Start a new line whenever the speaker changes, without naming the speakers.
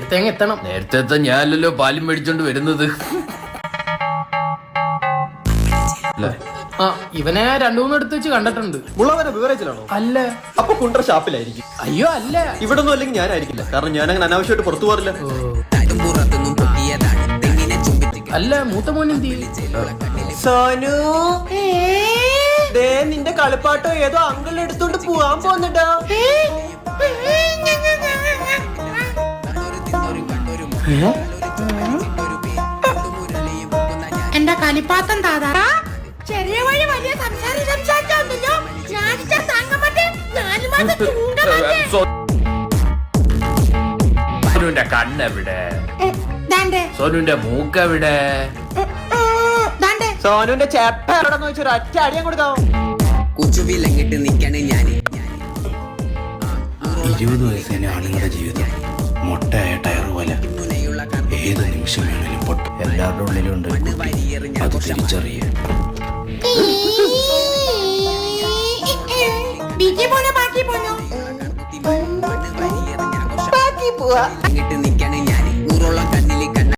നേരത്തെ അങ്ങ് എത്തണം.
നേരത്തെ ഞാനല്ലോ പാലും മേടിച്ചോണ്ട് വരുന്നത്.
ആ ഇവനെ 2-3 എടുത്ത് വെച്ച് കണ്ടിട്ടുണ്ട്.
മുളവനെ ബിവറേജിലാണോ?
അല്ല.
അപ്പൊ കുണ്ട്ര ഷാപ്പിലായിരിക്കും.
അയ്യോ അല്ല.
ഇവിടെ ഒന്നും അല്ലെങ്കിൽ ഞാനായിരിക്കില്ല, കാരണം ഞാൻ അങ്ങനെ അനാവശ്യമായിട്ട് പുറത്തു പോറില്ല.
അല്ല മൂത്ത മോനെന്തി?
സോനു നിന്റെ കളിപ്പാട്ടോ ഏതോ അങ്കിൾ എടുത്തോണ്ട് പോവാൻ പോന്നിട്ടാ.
എന്റെ കളിപ്പാത്തം താതാ ചെറിയ വഴി വലിയ സംസാരിച്ചോ.
സോനുവിന്റെ കണ്ണെവിടെ? സോനുവിന്റെ മൂക്കെവിടെ?
സോനുവിന്റെ ചെപ്പ എവിടെന്ന് വെച്ചൊരു ഒറ്റ അടിയാൻ കൊടുക്കാം.
20 വയസ്സിലെ ആളുകളുടെ ജീവിതം മൊട്ടയായ ടയർ പോലെ ഏത് നിമിഷം വേണേലും പൊട്ടും. എല്ലാവരുടെ ഉള്ളിലും ഉണ്ട് അത് തിരിച്ചറിയാൻ.
ബാക്കി പോവാ